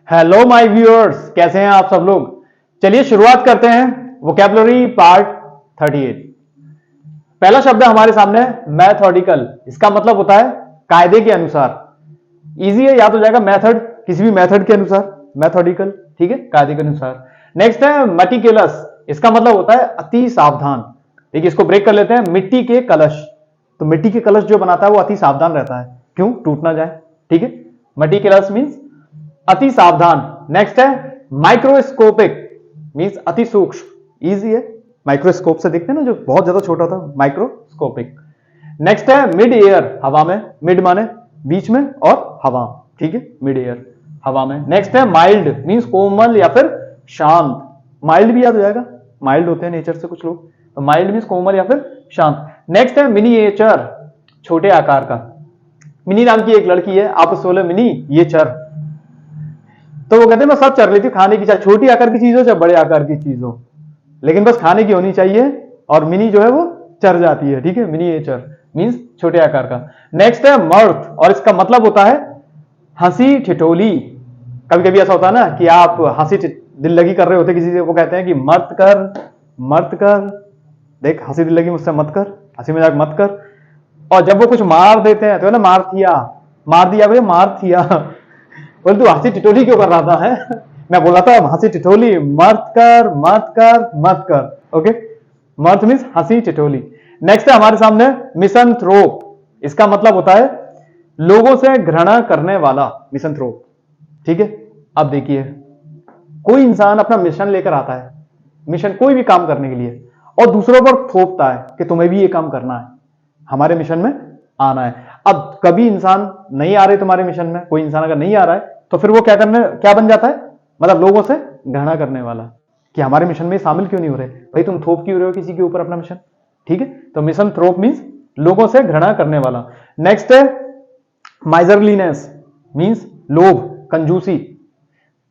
Hello my viewers, कैसे हैं आप सब लोग। चलिए शुरुआत करते हैं वोकैबुलरी पार्ट 38। पहला शब्द है हमारे सामने मैथोडिकल। इसका मतलब होता है कायदे के अनुसार। इजी है, याद हो जाएगा। मेथड, किसी भी मेथड के अनुसार। मैथोडिकल, ठीक है, कायदे के अनुसार। नेक्स्ट है मेटिकुलस। इसका मतलब होता है अति सावधान। देखिए इसको ब्रेक कर लेते हैं। मिट्टी के कलश, तो मिट्टी के कलश जो बनाता है वो अति सावधान रहता है, क्यों, टूट ना जाए। ठीक है, मेटिकुलस मींस अति सावधान। नेक्स्ट है माइक्रोस्कोपिक, मींस अति सूक्ष्म। इजी है, माइक्रोस्कोप से देखते हैं ना जो बहुत ज्यादा छोटा था, माइक्रोस्कोपिक। नेक्स्ट है मिड एयर, हवा में। मिड माने बीच में और हवा, ठीक है, मिड एयर, हवा में। नेक्स्ट है माइल्ड, मींस कोमल या फिर शांत। माइल्ड भी याद हो जाएगा, माइल्ड होते हैं नेचर से कुछ लोग, तो माइल्ड मींस कोमल या फिर शांत। नेक्स्ट है मिनिएचर, छोटे आकार का। मिनी नाम की एक लड़की है, आप उससे बोले मिनी ये चर, तो वो कहते हैं मैं सब चर लेती हूँ, खाने की, चाहे छोटी आकार की चीज हो चाहे बड़े आकार की चीज हो, लेकिन बस खाने की होनी चाहिए। और मिनी जो है वो चर जाती है, ठीक है, मिनिएचर मींस छोटे आकार का। नेक्स्ट है मर्थ, और इसका मतलब होता है हंसी ठिठोली। कभी कभी ऐसा होता है ना कि आप हंसी दिल लगी कर रहे होते किसी से, वो कहते हैं कि मत कर, मत कर, देख हंसी दिल लगी मुझसे मत कर, हंसी मजाक मत कर। और जब वो कुछ मार देते हैं तो ना मार दिया, मार दिया भाई, मार दिया। बोल तू हंसी टिटोली क्यों कर रहा था है? मैं बोला था हंसी टिटोली मत कर, मत कर, मत कर। ओके, मत मींस हंसी टिटोली। नेक्स्ट है हमारे सामने मिसंथ्रोप। इसका मतलब होता है लोगों से घृणा करने वाला, मिसंथ्रोप। ठीक है, अब देखिए कोई इंसान अपना मिशन लेकर आता है, मिशन कोई भी काम करने के लिए, और दूसरों पर थोपता है कि तुम्हें भी ये काम करना है, हमारे मिशन में आना है। अब कभी इंसान नहीं आ रहे तुम्हारे मिशन में, कोई इंसान अगर नहीं आ रहा है तो फिर वो क्या बन जाता है, मतलब लोगों से घृणा करने वाला, कि हमारे मिशन में शामिल क्यों नहीं हो रहे भाई, तुम थोप क्यों रहे हो किसी के ऊपर अपना मिशन। ठीक है, तो मिशन थ्रोप मींस लोगों से घृणा करने वाला। नेक्स्ट है माइजरलीनेस, मींस लोभ, कंजूसी।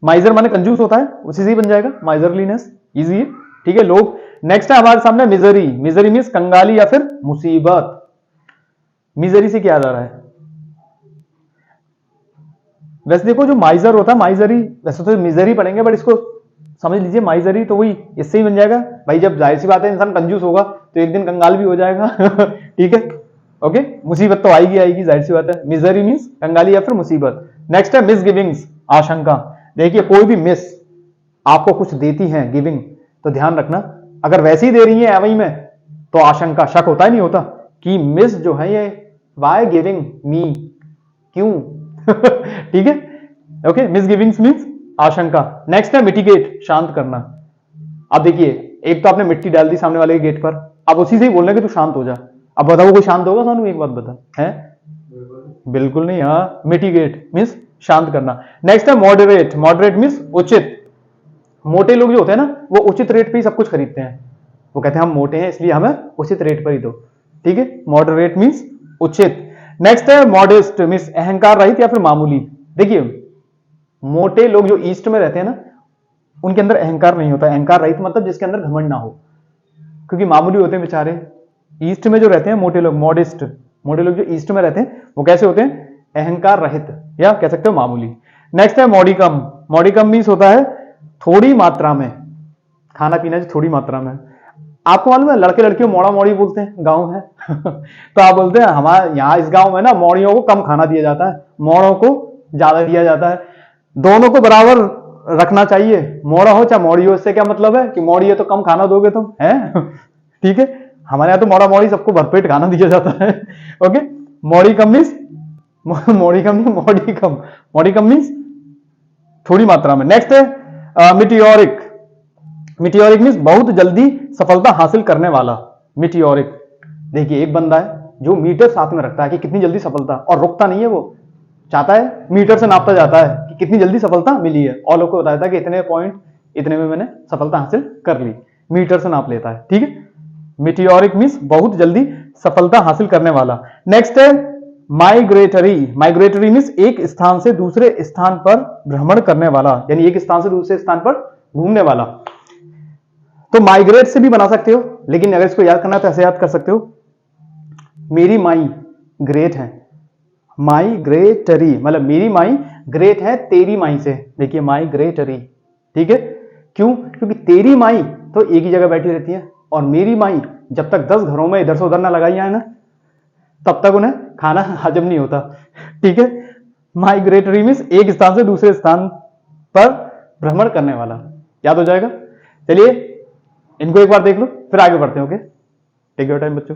माइजर माने कंजूस होता है, उसी से ही बन जाएगा माइजरलीनेस, इजी है, ठीक है, लोभ। नेक्स्ट है हमारे सामने मिजरी। मिजरी मींस कंगाली या फिर मुसीबत। मिजरी से क्या आ रहा है, वैसे देखो जो माइजर होता है, माइजरी वैसे तो मिजरी पढ़ेंगे, बट इसको समझ लीजिए माइजरी तो वही इससे ही बन जाएगा भाई। जब जाहिर सी बात है इंसान कंजूस होगा तो एक दिन कंगाल भी हो जाएगा। ठीक है, ओके, मुसीबत तो आएगी आएगी, जाहिर सी बात है। मिजरी मींस कंगाली या फिर मुसीबत। नेक्स्ट है मिस गिविंग्स, आशंका। देखिए कोई भी मिस आपको कुछ देती है, गिविंग, तो ध्यान रखना अगर वैसे ही दे रही है एवं में, तो आशंका, शक होता ही नहीं होता कि मिस जो है ये वाई गिविंग मी, क्यों। ठीक है, ओके, मिस गिविंग्स मींस आशंका। नेक्स्ट है मिटिगेट, शांत करना। अब देखिए एक तो आपने मिट्टी डाल दी सामने वाले के गेट पर, अब उसी से ही बोलना कि तू शांत हो जा। अब बताओ कोई शांत होगा सानू, एक बात बता है, बिल्कुल नहीं। हाँ, मिटिगेट मींस शांत करना। नेक्स्ट है मॉडरेट। मॉडरेट मींस उचित। मोटे लोग जो होते हैं ना वो उचित रेट पे ही सब कुछ खरीदते हैं, वो कहते हैं हम मोटे हैं इसलिए हमें उचित रेट पर ही दो। ठीक है, मॉडरेट मींस उचित। नेक्स्ट है मॉडेस्ट मींस अहंकार रहित या फिर मामूली। देखिए मोटे लोग जो ईस्ट में रहते हैं ना, उनके अंदर अहंकार नहीं होता। अहंकार रहित मतलब जिसके अंदर घमंड ना हो, क्योंकि मामूली होते हैं बेचारे। ईस्ट में जो रहते हैं मोटे लोग, मॉडेस्ट, मोटे लोग जो ईस्ट में रहते हैं वो कैसे होते हैं, अहंकार रहित, या कह सकते हो मामूली। नेक्स्ट है मॉडिकम। मॉडिकम मींस होता है थोड़ी मात्रा में, खाना पीना जो थोड़ी मात्रा में। आपको मालूम है लड़के लड़कियों मोड़ा मोड़ी बोलते हैं, गांव है। तो आप बोलते हैं हमारे यहाँ इस गांव में ना मोड़ियों को कम खाना दिया जाता है, मोड़ों को ज्यादा दिया जाता है। दोनों को बराबर रखना चाहिए, मोड़ा हो चाहे मोड़ी हो। इससे क्या मतलब है कि मोड़ी है तो कम खाना दोगे तुम, है। ठीक है, हमारे यहाँ तो मोड़ा मोड़ी सबको भरपेट खाना दिया जाता है। ओके, मोड़ी कम मीन्स, मोड़ी कम नहीं, मोड़ी कम, मोड़ी कम मीन्स थोड़ी मात्रा में। नेक्स्ट है मिटियोरिक। मिटियोरिक मींस बहुत जल्दी सफलता हासिल करने वाला, मिटियोरिक। देखिए एक बंदा है जो मीटर साथ में रखता है कि कितनी जल्दी सफलता, और रुकता नहीं है, वो चाहता है मीटर से नापता जाता है कि कितनी जल्दी सफलता मिली है, और लोग को बताया था कि इतने पॉइंट इतने में मैंने सफलता हासिल कर ली, मीटर से नाप लेता है। ठीक है, मिटियोरिक मींस बहुत जल्दी सफलता हासिल करने वाला। नेक्स्ट है माइग्रेटरी। माइग्रेटरी मींस एक स्थान से दूसरे स्थान पर भ्रमण करने वाला, यानी एक स्थान से दूसरे स्थान पर घूमने वाला। तो माइग्रेट से भी बना सकते हो, लेकिन अगर इसको याद करना है तो ऐसे याद कर सकते हो, मेरी माई ग्रेट है, माइग्रेटरी मतलब मेरी माई ग्रेट है तेरी माई से, देखिए माइग्रेटरी, ठीक है। क्यों? क्योंकि तेरी माई तो एक ही जगह बैठी रहती है और मेरी माई जब तक 10 घरों में इधर से उधर ना लगाई है ना तब तक उन्हें खाना हजम नहीं होता, ठीक है। माइग्रेटरी मीन्स एक स्थान से दूसरे स्थान पर भ्रमण करने वाला, याद हो जाएगा। चलिए इनको एक बार देख लो फिर आगे बढ़ते हैं। ओके, टेक योर टाइम बच्चों।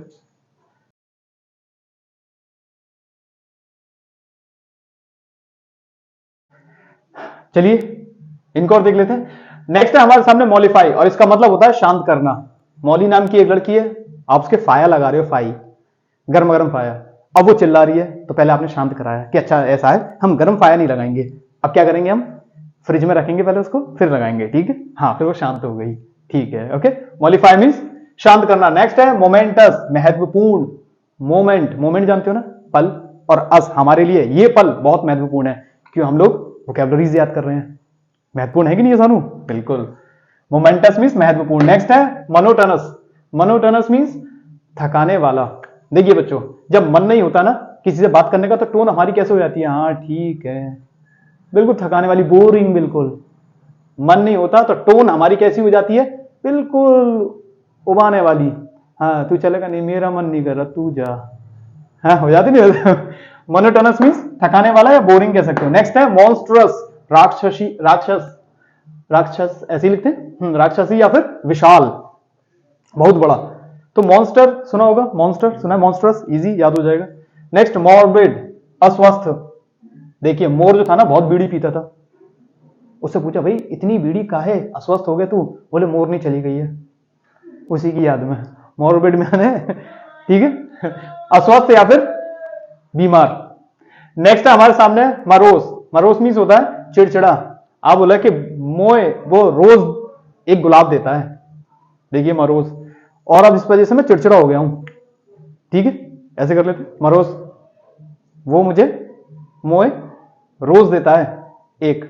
चलिए इनको और देख लेते हैं। नेक्स्ट है हमारे सामने मॉलिफाई, और इसका मतलब होता है शांत करना। मौली नाम की एक लड़की है, आप उसके फाया लगा रहे हो, फाई गर्म गर्म फाया। अब वो चिल्ला रही है तो पहले आपने शांत कराया कि अच्छा ऐसा है, हम गर्म फाया नहीं लगाएंगे, अब क्या करेंगे, हम फ्रिज में रखेंगे पहले उसको फिर लगाएंगे, ठीक है। हाँ, फिर वो शांत हो गई, ठीक है। ओके, मॉलिफाई मीन्स शांत करना। नेक्स्ट है मोमेंटस, महत्वपूर्ण। मोमेंट, मोमेंट जानते हो ना, पल, और अस हमारे लिए ये पल बहुत महत्वपूर्ण है, क्यों हम लोग वोकैबुलरीज याद कर रहे हैं। महत्वपूर्ण है कि नहीं सानू? बिल्कुल। मोमेंटस मीन्स महत्वपूर्ण। नेक्स्ट है मोनोटोनस। मोनोटोनस मीन्स थकाने वाला। देखिए बच्चों, जब मन नहीं होता ना किसी से बात करने का तो टोन हमारी कैसे हो जाती है, हाँ ठीक है, बिल्कुल थकाने वाली, बोरिंग, बिल्कुल। मन नहीं होता तो टोन हमारी कैसी हो जाती है, बिल्कुल उबाने वाली। हाँ तू चलेगा नहीं, मेरा मन नहीं कर रहा, तू जा, हाँ हो जाती नहीं। मोनोटोनस मीन्स थकाने वाला या बोरिंग कह सकते हो। नेक्स्ट है मॉन्स्ट्रस, राक्षसी, राक्षस, राक्षस ऐसे ही लिखते हैं, राक्षसी या फिर विशाल, बहुत बड़ा। तो मॉन्स्टर सुना होगा, मॉन्स्टर सुना है, मॉन्स्ट्रस इजी याद हो जाएगा। नेक्स्ट मॉर्बिड, अस्वस्थ। देखिए मोर जो था ना बहुत बीड़ी पीता था, उससे पूछा भाई इतनी बीड़ी काहे, अस्वस्थ हो गया तू? बोले मोर नहीं चली गई है, उसी की याद में मॉर्बिड में है, ठीक है, अस्वस्थ या फिर बीमार। नेक्स्ट है हमारे सामने मरोस। मरोस मीन्स होता है चिड़चिड़ा। आप बोला कि मोए वो रोज एक गुलाब देता है, देखिए मरोस, और अब इस वजह से मैं चिड़चिड़ा हो गया हूं, ठीक है, ऐसे कर लेते। मरोस वो मुझे मोए रोज देता है एक,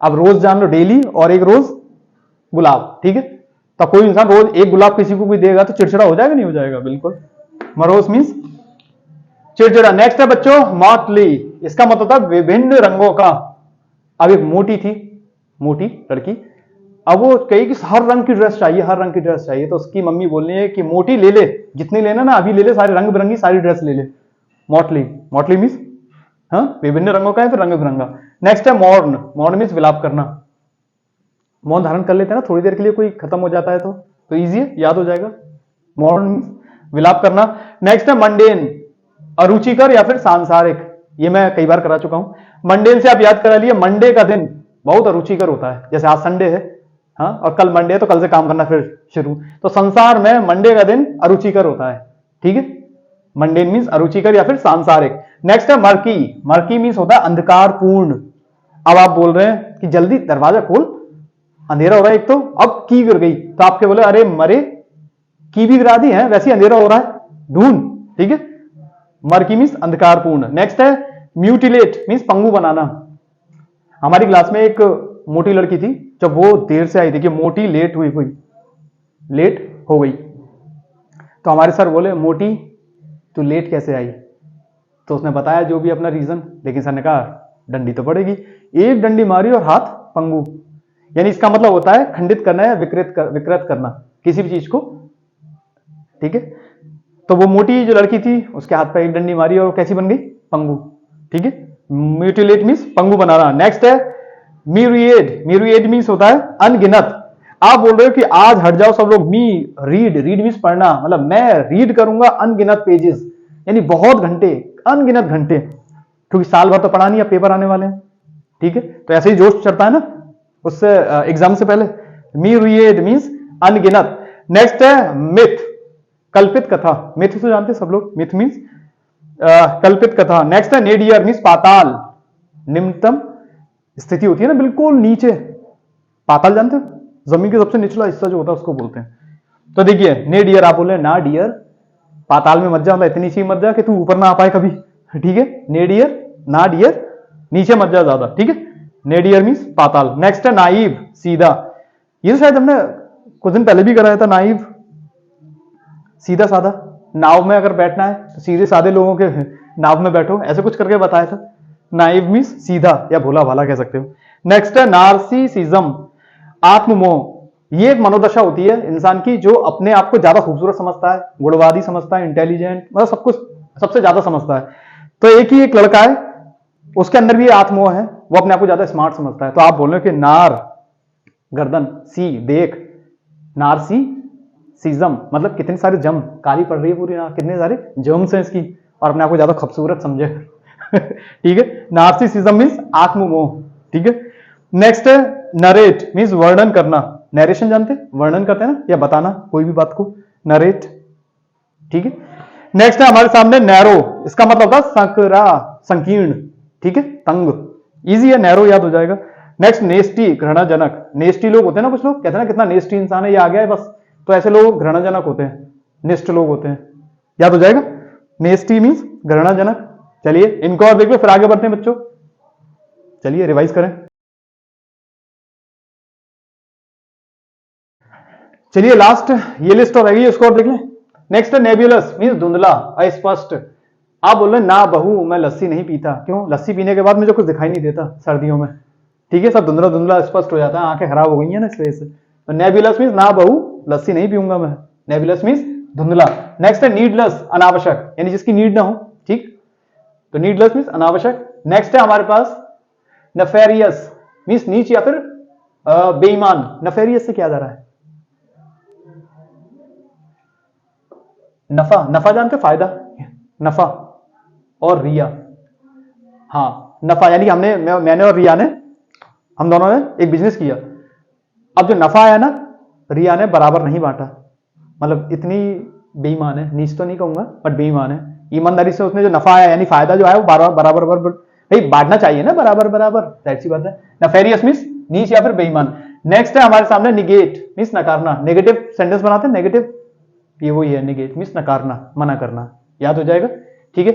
अब रोज जान लो डेली और एक रोज गुलाब, ठीक है। तो कोई इंसान रोज एक गुलाब किसी को भी देगा तो चिड़चिड़ा हो जाएगा, नहीं हो जाएगा? बिल्कुल। मरोस मीन्स चिड़चिड़ा। नेक्स्ट है बच्चों मॉटली, इसका मतलब था विभिन्न रंगों का। अब एक मोटी थी, मोटी लड़की, अब वो कही कि हर रंग की ड्रेस चाहिए, हर रंग की ड्रेस चाहिए, तो उसकी मम्मी बोल रही है कि मोटी ले ले, जितनी लेना ना अभी ले ले, सारे रंग बिरंगी सारी ड्रेस ले ले। मॉटली, मॉटली मीन्स हाँ विभिन्न रंगों का है फिर रंग बिरंगा। नेक्स्ट है मौन, मौन मीन्स विलाप करना। मौन धारण कर लेते हैं ना थोड़ी देर के लिए, कोई खत्म हो जाता है तो इजी है, याद हो जाएगा। मौन मीन्स विलाप करना। नेक्स्ट है मंडेन, अरुचिकर या फिर सांसारिक, ये मैं कई बार करा चुका हूं। मंडेन से आप याद करा लिए, मंडे का दिन बहुत अरुचिकर होता है, जैसे आज संडे है, हाँ, और कल मंडे है तो कल से काम करना फिर शुरू, तो संसार में मंडे का दिन अरुचिकर होता है, ठीक है। मंडेन मीन्स अरुचिकर या फिर सांसारिक। नेक्स्ट है मर्की, मर्की मीन्स होता है अंधकारपूर्ण। अब आप बोल रहे हैं कि जल्दी दरवाजा खोल, अंधेरा हो रहा है एक तो, अब की गिर गई, तो आपके बोले अरे मरे, की भी गिरा दी है, वैसे अंधेरा हो रहा है, ढूंढ, ठीक है। मर्की मीन्स अंधकारपूर्ण। नेक्स्ट है म्यूटिलेट मीन्स पंगु बनाना। हमारी क्लास में एक मोटी लड़की थी, जब वो देर से आई, देखिए मोटी लेट हुई, लेट हो गई, तो हमारे सर बोले मोटी तू लेट कैसे आई? तो उसने बताया जो भी अपना रीजन, लेकिन सर ने कहा डंडी तो पड़ेगी। एक डंडी मारी और हाथ पंगु, यानी इसका मतलब होता है खंडित करना या विकृत करना किसी भी चीज को, ठीक है। तो वो मोटी जो लड़की थी उसके हाथ पर एक डंडी मारी और कैसी बन गई? पंगु, ठीक है। म्यूटिलेट मीन्स पंगु बनाना। नेक्स्ट है म्यूरिएड, म्यूरिएड मीन्स होता है अनगिनत। आप बोल रहे हो कि आज हट जाओ सब लोग, मी रीड, रीड मीन्स पढ़ना, मतलब मैं रीड करूंगा अनगिनत पेजेस, यानी बहुत घंटे, अनगिनत घंटे, क्योंकि साल भर तो पढ़ा नहीं, अब पेपर आने वाले हैं, ठीक है। तो ऐसे ही जोश चढ़ता है ना उससे एग्जाम से पहले। म्यूरिएड मीन्स अनगिनत। नेक्स्ट है मिथ, कल्पित कथा, मिथ तो जानते सब लोग, मिथ मीन्स कल्पित कथा। नेक्स्ट है नेडियर मीन्स पाताल, निम्नतम स्थिति होती है ना बिल्कुल नीचे, पाताल जानते हो, जमीन के सबसे निचला हिस्सा जो होता है उसको बोलते हैं। तो देखिए नेडियर, आप बोले ना डियर, पाताल में मत जा, मतलब इतनी नीचे मत जा कि तू ऊपर ना आ पाए कभी, ठीक है। नेडियर, ना डियर, नीचे मत जा ज्यादा, ठीक है। नेडियर मीन्स पाताल। नेक्स्ट है नाइव, सीधा, ये शायद हमने कुछ दिन पहले भी कराया था, नाइव सीधा साधा। नाव में अगर बैठना है तो सीधे साधे लोगों के नाव में बैठो, ऐसे कुछ करके बताया था, नाइव मीन्स सीधा या भोला भाला कह सकते हो। नेक्स्ट है नार्सिसिज्म, आत्ममोह। ये एक मनोदशा होती है इंसान की जो अपने आप को ज्यादा खूबसूरत समझता है, गुणवादी समझता है, इंटेलिजेंट, मतलब सब कुछ सबसे ज्यादा समझता है। तो एक लड़का है, उसके अंदर भी आत्ममोह है, वो अपने आप को ज्यादा स्मार्ट समझता है। तो आप बोल रहे हो कि नार गर्दन, सी देख, नारसी सीजम मतलब कितने सारे जम, काली पड़ रही है पूरी नार, कितने सारे जम्स हैं इसकी, और अपने आप को ज्यादा खूबसूरत समझे। ठीक है, नार्सिसिज्म मीन्स आत्ममोह। ठीक है, नेक्स्ट है नरेट मीन्स वर्णन करना। नरेशन जानते हैं, वर्णन करते हैं ना, या बताना कोई भी बात को, नरेट। ठीक है, नेक्स्ट है हमारे सामने नैरो, इसका मतलब होता है संकरा, संकीर्ण। ठीक है, तंग, इजी है, नैरो याद हो जाएगा। नेक्स्ट नेस्टी, घृणाजनक। नेस्टी लोग होते हैं ना, कुछ लोग कहते हैं ना कितना नेस्टी इंसान है, ये आ गया है बस, तो ऐसे लोग घृणाजनक होते हैं, निष्ठ लोग होते हैं, याद हो जाएगा। नेस्टी मीन्स घृणाजनक। चलिए इनको और देख लो, फिर आगे बढ़ते हैं बच्चों। चलिए रिवाइज करें। चलिए लास्ट ये लिस्ट हो रहेगी, उसको और देख लें। नेक्स्ट नेब्यूलस मीन्स धुंधला, अस्पष्ट। आप बोल रहे ना बहू मैं लस्सी नहीं पीता, क्यों? लस्सी पीने के बाद मुझे कुछ दिखाई नहीं देता सर्दियों में। ठीक है, सब धुंधला धुंधला स्पष्ट हो जाता है, आंखें खराब हो गई हैं ना इस वजह से। तो नेब्यूलस मीन्स ना बहू लस्सी नहीं पीऊंगा मैं, नेब्यूलस मीन्स धुंधला। नेक्स्ट है नीडलेस, अनावश्यक, यानी जिसकी नीड ना हो। ठीक, तो नीडलेस मीन्स अनावश्यक। नेक्स्ट है हमारे पास नफेरियस मीन्स नीच या फिर बेईमान। नफेरियस से क्या जा रहा है? नफा, नफा जानते हो, फायदा, नफा और रिया। हाँ, नफा यानी हमने मैंने और रिया ने, हम दोनों ने एक बिजनेस किया। अब जो नफा आया ना, रिया ने बराबर नहीं बांटा, मतलब इतनी बेईमान है, नीच तो नहीं कहूंगा बट बेईमान है। ईमानदारी से उसने जो नफा आया यानी फायदा जो आया वो बराबर बराबर भाई बांटना चाहिए ना, बराबर बराबर, ऐसी बात है। नफेरियस मीन्स नीच या फिर बेईमान। नेक्स्ट है हमारे सामने निगेट मीन्स नकारना। नेगेटिव सेंटेंस बनाते हैं, नेगेटिव ये वही है, निगेट मीन्स नकारना, मना करना, याद हो जाएगा। ठीक है,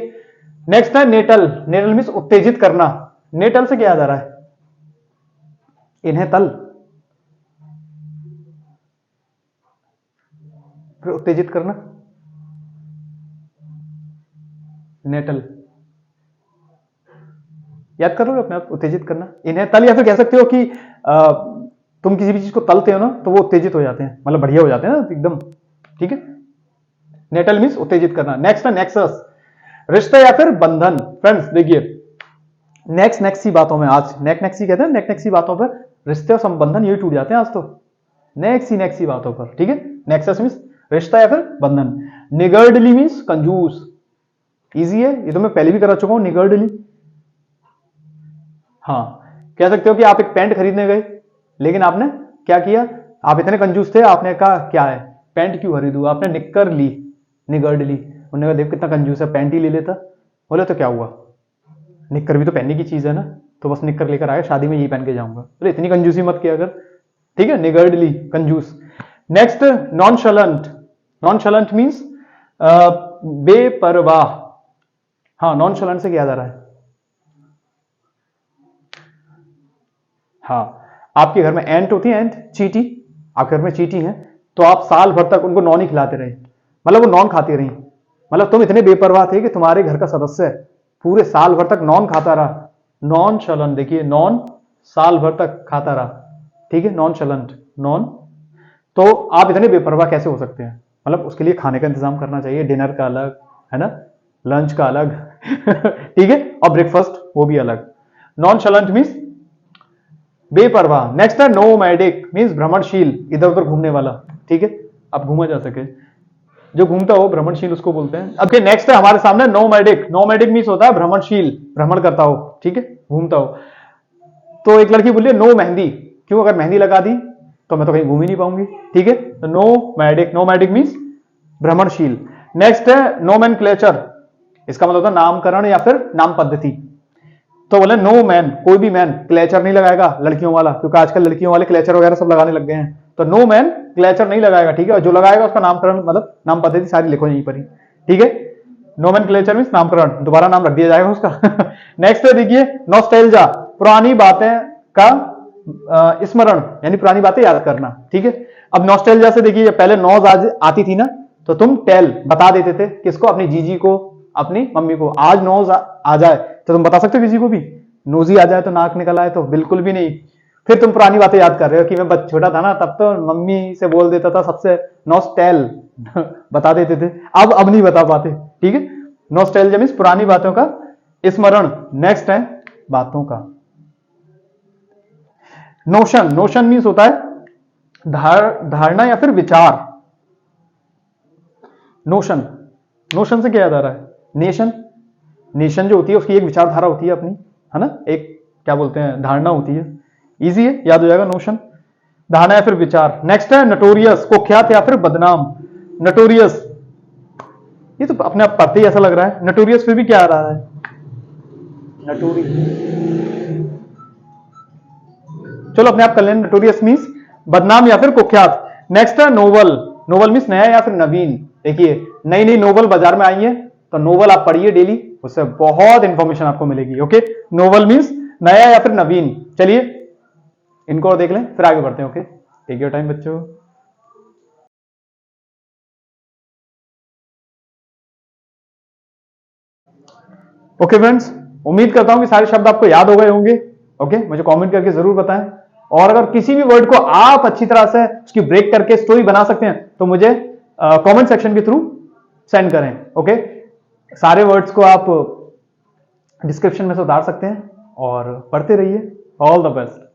नेक्स्ट है नेटल। नेटल मीन्स उत्तेजित करना। नेटल से क्या याद आ रहा है? इन्हें तल, फिर उत्तेजित करना, नेटल, याद कर लो अपने आप, उत्तेजित करना, इन्हें तल। या फिर कह सकते हो कि तुम किसी भी चीज को तलते हो ना तो वो उत्तेजित हो जाते हैं, मतलब बढ़िया हो जाते हैं ना एकदम। ठीक है, नेटल मीन्स उत्तेजित करना। नेक्स्ट है नेक्सस, रिश्ता या फिर बंधन। फ्रेंड्स देखिए, नेक्सी बातों में, आज नेक्सी कहते हैं, नेक्सी बातों पर रिश्ते और संबंधन ये टूट जाते हैं आज तो, नेक्सी बातों पर। ठीक है, नेक्सस मीन्स रिश्ता या फिर बंधन। निगर्डली मीन्स कंजूस, इजी है, ये तो मैं पहले भी करा चुका हूं, निगर्डली। हाँ, कह सकते हो कि आप एक पैंट खरीदने गए, लेकिन आपने क्या किया, आप इतने कंजूस थे, आपने कहा क्या है पैंट क्यों खरीदू, आपने निक्कर ली, निगर्डली। उन्होंने कहा देख कितना कंजूस है, पैंट ही ले लेता। बोले तो क्या हुआ, निक्कर भी तो पहनने की चीज है ना, तो बस निक्कर लेकर आया, शादी में यही पहन के जाऊंगा। बोले इतनी कंजूसी मत किया अगर। ठीक है, निगर्डली, कंजूस। नेक्स्ट नॉनशलेंट। नॉनशलेंट मीन्स बेपरवाह। हाँ, नॉनशलेंट से क्या याद आ रहा है? हाँ, आपके घर में एंट होती है, एंट, चींटी। आपके घर में चींटी है तो आप साल भर तक उनको नॉन ही खिलाते रहे, मतलब वो नॉन खाती रही, मतलब तुम इतने बेपरवाह थे कि तुम्हारे घर का सदस्य पूरे साल भर तक नॉन खाता रहा। नॉन शलन, देखिए नॉन, साल भर तक खाता रहा। ठीक है, नॉन शलंट, नॉन। तो आप इतने बेपरवाह कैसे हो सकते हैं, मतलब उसके लिए खाने का इंतजाम करना चाहिए, डिनर का अलग है ना, लंच का अलग। ठीक है, और ब्रेकफास्ट वो भी अलग। नॉन शलंट मीन्स बेपरवाह। नेक्स्ट है नोमैडिक मीन्स भ्रमणशील, इधर उधर घूमने वाला। ठीक है, अब घूमा जा सके, जो घूमता हो भ्रमणशील उसको बोलते हैं। अब नेक्स्ट है हमारे सामने नोमैडिक। नोमैडिक मीन्स होता है भ्रमणशील, भ्रमण करता हो। ठीक है, घूमता हो। तो एक लड़की बोलिए नो मेहंदी, क्यों? अगर मेहंदी लगा दी तो मैं तो कहीं घूम ही नहीं पाऊंगी। ठीक है, तो नोमैडिक, नोमैडिक मीन्स भ्रमणशील। नेक्स्ट है नोमेनक्लेचर, इसका मतलब होता है नामकरण या फिर नाम पद्धति। तो बोले नो मैन, कोई भी मैन क्लेचर नहीं लगाएगा लड़कियों वाला, क्योंकि आजकल लड़कियों वाले क्लेचर वगैरह सब लगाने लग गए हैं। तो नो मैन क्लेचर नहीं लगाएगा। ठीक है, और जो लगाएगा उसका नामकरण मतलब नाम पद्धति सारी लिखो यहीं पर ही। ठीक है, नोमेन क्लेचर मीन्स नामकरण, दोबारा नाम रख दिया जाएगा उसका। नेक्स्ट है देखिए नॉस्टैल्जिया, पुरानी बातें का स्मरण, यानी पुरानी बातें याद करना। ठीक है, अब नॉस्टैल्जिया से देखिए, पहले नॉज आज आती थी ना, तो तुम टेल बता देते थे किसको, अपनी जीजी को, अपनी मम्मी को। आज नोज आ जाए तो तुम बता सकते हो किसी को भी? नोजी आ जाए तो नाक निकल आए तो बिल्कुल भी नहीं। फिर तुम पुरानी बातें याद कर रहे हो कि मैं छोटा था ना तब तो मम्मी से बोल देता था सबसे नॉस्टैल बता देते थे, अब नहीं बता पाते। ठीक है, नॉस्टैल्जिया मींस पुरानी बातों का स्मरण। नेक्स्ट है बातों का नोशन। नोशन मींस होता है धारणा या फिर विचार। नोशन, नोशन से क्या याद आ रहा है? नेशन, नेशन जो होती है उसकी एक विचारधारा होती है अपनी, है ना, एक क्या बोलते हैं धारणा होती है। इजी है, याद हो जाएगा नोशन, धारणा या फिर विचार। नेक्स्ट है नटोरियस, कुख्यात या फिर बदनाम। नटोरियस, ये तो अपने आप पढ़ते ही ऐसा लग रहा है। नटोरियस फिर भी क्या आ रहा है? नटोरी, चलो अपने आप कर लें। नटोरियस मींस बदनाम या फिर कुख्यात। नेक्स्ट है नोवल। नोवल मींस नया या फिर नवीन। देखिए नई नई नोवल बाजार में आई है तो नोवल आप पढ़िए डेली, उससे बहुत इंफॉर्मेशन आपको मिलेगी। ओके, नोवल मींस नया या फिर नवीन। चलिए इनको और देख लें फिर आगे बढ़ते हैं। ओके, टेक योर टाइम बच्चों। ओके फ्रेंड्स, उम्मीद करता हूं कि सारे शब्द आपको याद हो गए होंगे। ओके, मुझे कमेंट करके जरूर बताएं। और अगर किसी भी वर्ड को आप अच्छी तरह से उसकी ब्रेक करके स्टोरी बना सकते हैं तो मुझे कमेंट सेक्शन के थ्रू सेंड करें। ओके, सारे वर्ड्स को आप डिस्क्रिप्शन में से उतार सकते हैं और पढ़ते रहिए। All the best.